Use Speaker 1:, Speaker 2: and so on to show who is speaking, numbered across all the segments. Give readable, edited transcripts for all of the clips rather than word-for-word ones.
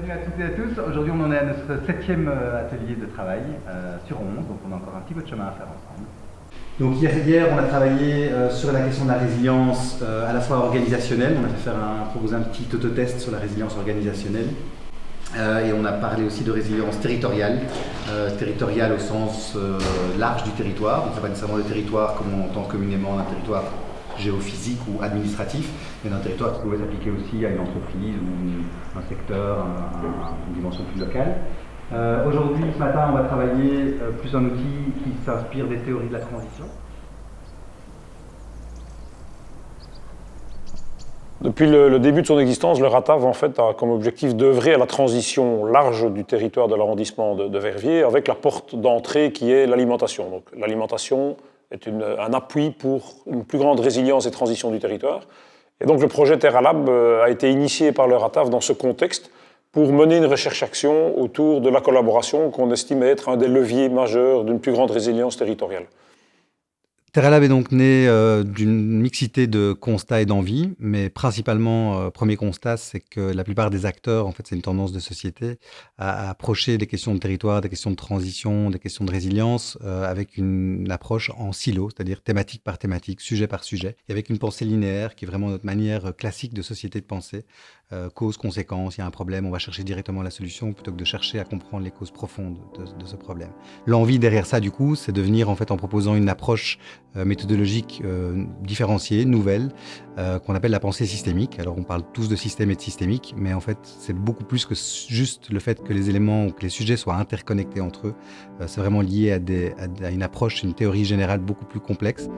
Speaker 1: Bienvenue à toutes et à tous. Aujourd'hui, on en est à notre 7e atelier de travail sur 11, donc on a encore un petit peu de chemin à faire ensemble. Donc hier, on a travaillé sur la question de la résilience à la fois organisationnelle. On a proposé un petit autotest sur la résilience organisationnelle. Et on a parlé aussi de résilience territoriale, territoriale au sens large du territoire. Donc, ce n'est pas nécessairement le territoire comme on entend communément un territoire géophysique ou administratif, mais d'un territoire qui pouvait s'appliquer aussi à une entreprise ou un secteur, une dimension plus locale. Aujourd'hui, ce matin, on va travailler plus un outil qui s'inspire des théories de la transition.
Speaker 2: Depuis le début de son existence, le RATAV en fait, a comme objectif d'œuvrer à la transition large du territoire de l'arrondissement de Verviers avec la porte d'entrée qui est l'alimentation. Donc, l'alimentation est un appui pour une plus grande résilience et transition du territoire. Et donc le projet TerraLab a été initié par le RATAV dans ce contexte pour mener une recherche-action autour de la collaboration qu'on estime être un des leviers majeurs d'une plus grande résilience territoriale.
Speaker 1: TerraLab est donc né d'une mixité de constats et d'envies, mais principalement, premier constat, c'est que la plupart des acteurs, en fait, c'est une tendance de société, à approcher des questions de territoire, des questions de transition, des questions de résilience, avec une approche en silo, c'est-à-dire thématique par thématique, sujet par sujet, et avec une pensée linéaire qui est vraiment notre manière classique de société de penser. Cause, conséquence, il y a un problème, on va chercher directement la solution plutôt que de chercher à comprendre les causes profondes de ce problème. L'envie derrière ça, du coup, c'est de venir, en fait, en proposant une approche méthodologique différenciée, nouvelle, qu'on appelle la pensée systémique. Alors on parle tous de système et de systémique, mais en fait c'est beaucoup plus que juste le fait que les éléments ou que les sujets soient interconnectés entre eux. C'est vraiment lié à une approche, une théorie générale beaucoup plus complexe.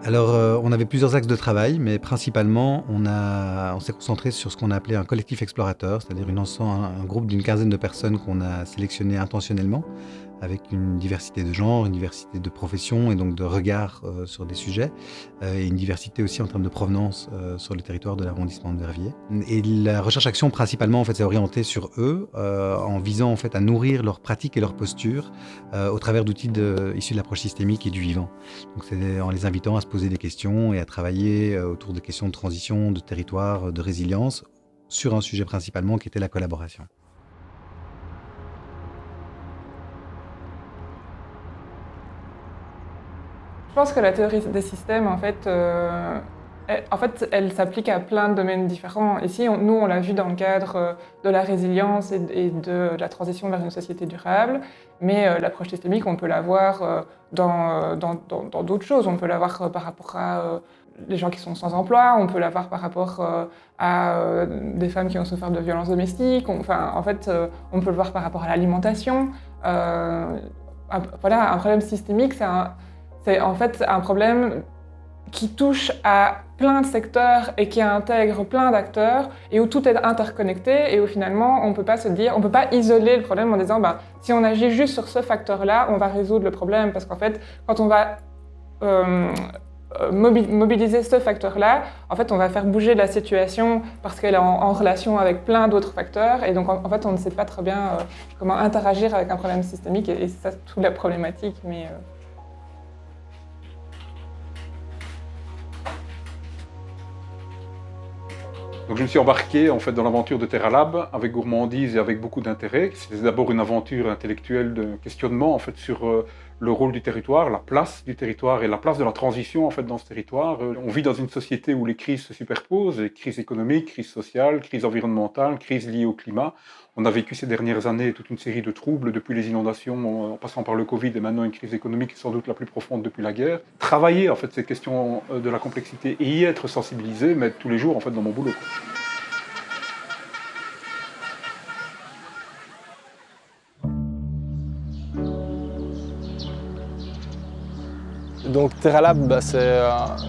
Speaker 1: Alors, on avait plusieurs axes de travail, mais principalement, on s'est concentré sur ce qu'on a appelé un collectif explorateur, c'est-à-dire un groupe d'une quinzaine de personnes qu'on a sélectionné intentionnellement, avec une diversité de genres, une diversité de professions et donc de regards sur des sujets, et une diversité aussi en termes de provenance sur le territoire de l'arrondissement de Verviers. Et la recherche-action, principalement, en fait, s'est orientée sur eux, en visant en fait, à nourrir leurs pratiques et leurs postures au travers d'outils issus de l'approche systémique et du vivant. Donc, c'est en les invitant à se poser des questions et à travailler autour des questions de transition, de territoire, de résilience, sur un sujet principalement qui était la collaboration.
Speaker 3: Je pense que la théorie des systèmes, elle s'applique à plein de domaines différents. Ici, nous, on l'a vu dans le cadre de la résilience et de la transition vers une société durable, mais l'approche systémique, on peut l'avoir dans d'autres choses. On peut l'avoir par rapport à les gens qui sont sans emploi, on peut l'avoir par rapport à des femmes qui ont souffert de violences domestiques, on peut le voir par rapport à l'alimentation. Voilà, un problème systémique, c'est en fait un problème qui touche à plein de secteurs et qui intègre plein d'acteurs et où tout est interconnecté et où finalement on peut pas isoler le problème en disant si on agit juste sur ce facteur-là, on va résoudre le problème, parce qu'en fait quand on va mobiliser ce facteur-là, en fait on va faire bouger la situation parce qu'elle est en relation avec plein d'autres facteurs, et donc en fait on ne sait pas très bien comment interagir avec un problème systémique, et c'est ça toute la problématique.
Speaker 4: Donc je me suis embarqué en fait dans l'aventure de TerraLab avec gourmandise et avec beaucoup d'intérêt. C'était d'abord une aventure intellectuelle de questionnement en fait sur le rôle du territoire, la place du territoire et la place de la transition en fait dans ce territoire. On vit dans une société où les crises se superposent, crise économique, crise sociale, crise environnementale, crise liée au climat. On a vécu ces dernières années toute une série de troubles, depuis les inondations, en passant par le Covid, et maintenant une crise économique sans doute la plus profonde depuis la guerre. Travailler en fait ces questions de la complexité et y être sensibilisé, m'aide tous les jours en fait dans mon boulot.
Speaker 5: Donc TerraLab, c'est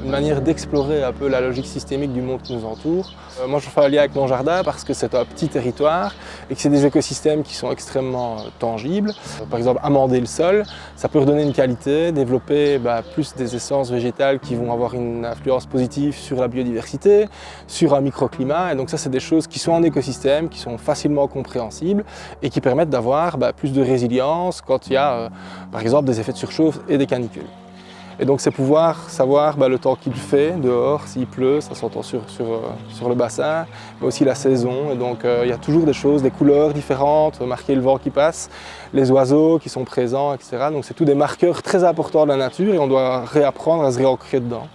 Speaker 5: une manière d'explorer un peu la logique systémique du monde qui nous entoure. Moi je fais un lien avec mon jardin parce que c'est un petit territoire et que c'est des écosystèmes qui sont extrêmement tangibles. Par exemple, amender le sol, ça peut redonner une qualité, développer plus des essences végétales qui vont avoir une influence positive sur la biodiversité, sur un microclimat. Et donc ça, c'est des choses qui sont en écosystème, qui sont facilement compréhensibles et qui permettent d'avoir plus de résilience quand il y a par exemple des effets de surchauffe et des canicules. Et donc c'est pouvoir savoir le temps qu'il fait dehors, s'il pleut, ça s'entend sur le bassin, mais aussi la saison. Et donc il y a toujours des choses, des couleurs différentes, marquer le vent qui passe, les oiseaux qui sont présents, etc. Donc c'est tous des marqueurs très importants de la nature et on doit réapprendre à se réancrer dedans.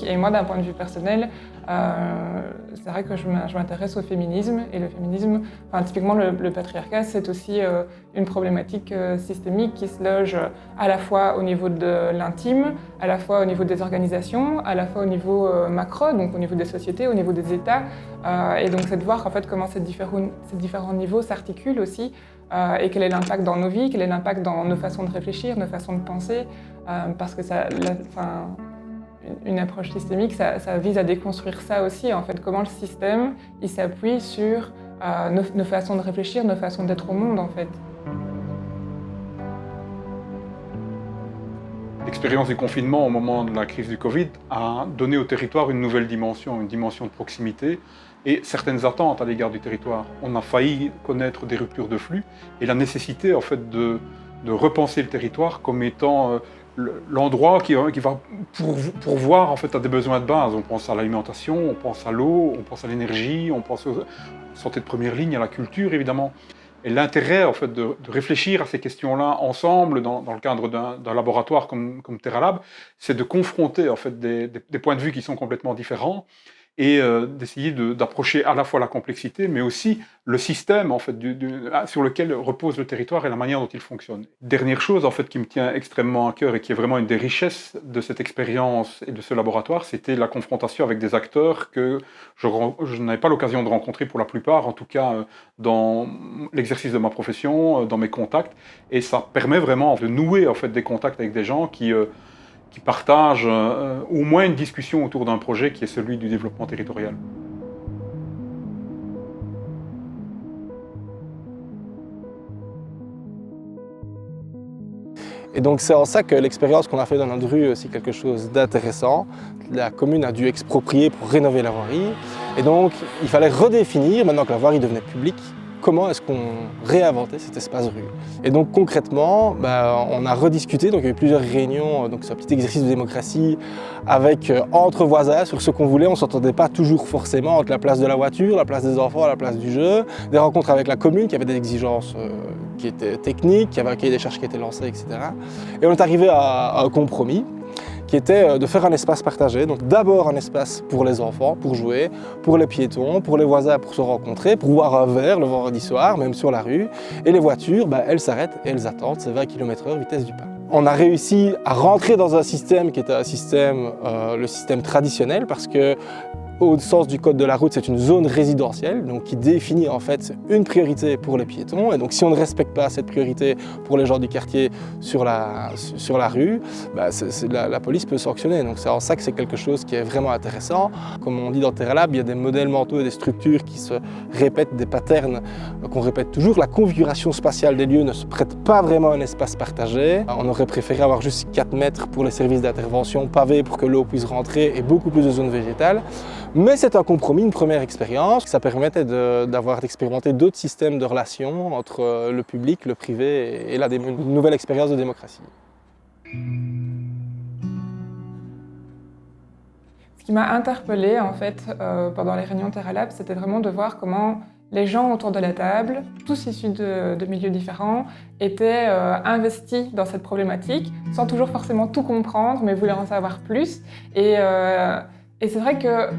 Speaker 3: Et moi, d'un point de vue personnel, c'est vrai que je m'intéresse au féminisme. Et le féminisme, typiquement le patriarcat, c'est aussi une problématique systémique qui se loge à la fois au niveau de l'intime, à la fois au niveau des organisations, à la fois au niveau macro, donc au niveau des sociétés, au niveau des États. Et donc c'est de voir en fait comment ces différents niveaux s'articulent aussi et quel est l'impact dans nos vies, quel est l'impact dans nos façons de réfléchir, nos façons de penser, parce que une approche systémique, ça vise à déconstruire ça aussi, en fait, comment le système il s'appuie sur nos façons de réfléchir, nos façons d'être au monde, en fait.
Speaker 4: L'expérience du confinement au moment de la crise du Covid a donné au territoire une nouvelle dimension, une dimension de proximité et certaines attentes à l'égard du territoire. On a failli connaître des ruptures de flux et la nécessité en fait, de repenser le territoire comme étant l'endroit qui va pourvoir en fait, à des besoins de base. On pense à l'alimentation, on pense à l'eau, on pense à l'énergie, on pense aux santé de première ligne, à la culture évidemment. Et l'intérêt en fait, de réfléchir à ces questions-là ensemble dans le cadre d'un laboratoire comme TerraLab, c'est de confronter en fait, des points de vue qui sont complètement différents et d'essayer d'approcher à la fois la complexité, mais aussi le système en fait, sur lequel repose le territoire et la manière dont il fonctionne. Dernière chose en fait, qui me tient extrêmement à cœur et qui est vraiment une des richesses de cette expérience et de ce laboratoire, c'était la confrontation avec des acteurs que je n'avais pas l'occasion de rencontrer pour la plupart, en tout cas dans l'exercice de ma profession, dans mes contacts, et ça permet vraiment de nouer en fait, des contacts avec des gens qui partagent au moins une discussion autour d'un projet qui est celui du développement territorial.
Speaker 5: Et donc c'est en ça que l'expérience qu'on a fait dans notre rue est aussi quelque chose d'intéressant. La commune a dû exproprier pour rénover la voirie. Et donc il fallait redéfinir, maintenant que la voirie devenait publique, comment est-ce qu'on réinventait cet espace rue. Et donc concrètement, on a rediscuté, donc il y a eu plusieurs réunions, donc c'est un petit exercice de démocratie avec entre voisins sur ce qu'on voulait. On ne s'entendait pas toujours forcément entre la place de la voiture, la place des enfants, la place du jeu. Des rencontres avec la commune qui avait des exigences qui étaient techniques, qui avait un cahier des charges qui était lancé, etc. Et on est arrivé à un compromis qui était de faire un espace partagé. Donc d'abord un espace pour les enfants, pour jouer, pour les piétons, pour les voisins, pour se rencontrer, pour boire un verre le vendredi soir, même sur la rue. Et les voitures, elles s'arrêtent et elles attendent, c'est 20 km/h vitesse du pas. On a réussi à rentrer dans un système qui était un système, le système traditionnel, parce que au sens du code de la route, c'est une zone résidentielle, donc qui définit en fait une priorité pour les piétons. Et donc si on ne respecte pas cette priorité pour les gens du quartier sur la rue, la police peut sanctionner. Donc c'est en ça que c'est quelque chose qui est vraiment intéressant. Comme on dit dans TerraLab, il y a des modèles mentaux et des structures qui se répètent, des patterns qu'on répète toujours. La configuration spatiale des lieux ne se prête pas vraiment à un espace partagé. On aurait préféré avoir juste 4 mètres pour les services d'intervention, pavés pour que l'eau puisse rentrer et beaucoup plus de zones végétales. Mais c'est un compromis, une première expérience. Ça permettait d'expérimenter d'autres systèmes de relations entre le public, le privé et une nouvelle expérience de démocratie.
Speaker 3: Ce qui m'a interpellée en fait pendant les réunions TerraLab, c'était vraiment de voir comment les gens autour de la table, tous issus de milieux différents, étaient investis dans cette problématique, sans toujours forcément tout comprendre, mais voulant en savoir plus. Et c'est vrai que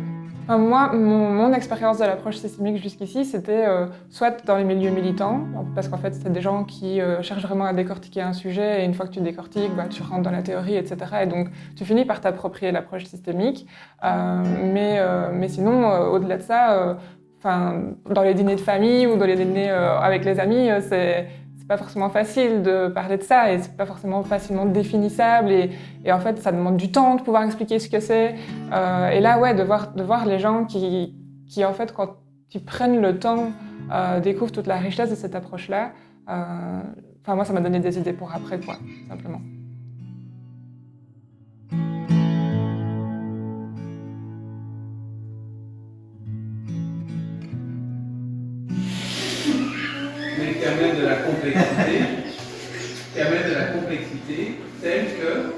Speaker 3: moi, mon expérience de l'approche systémique jusqu'ici, c'était soit dans les milieux militants, parce qu'en fait, c'est des gens qui cherchent vraiment à décortiquer un sujet, et une fois que tu décortiques, tu rentres dans la théorie, etc. Et donc, tu finis par t'approprier l'approche systémique. Mais sinon, au-delà de ça, dans les dîners de famille ou dans les dîners avec les amis, c'est pas forcément facile de parler de ça et c'est pas forcément facilement définissable et en fait ça demande du temps de pouvoir expliquer ce que c'est et là ouais de voir les gens qui en fait quand ils prennent le temps découvrent toute la richesse de cette approche là moi ça m'a donné des idées pour après quoi simplement.
Speaker 6: Mais qui amène de la complexité, tels que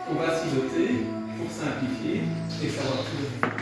Speaker 6: on va s'y doter pour simplifier et savoir tout.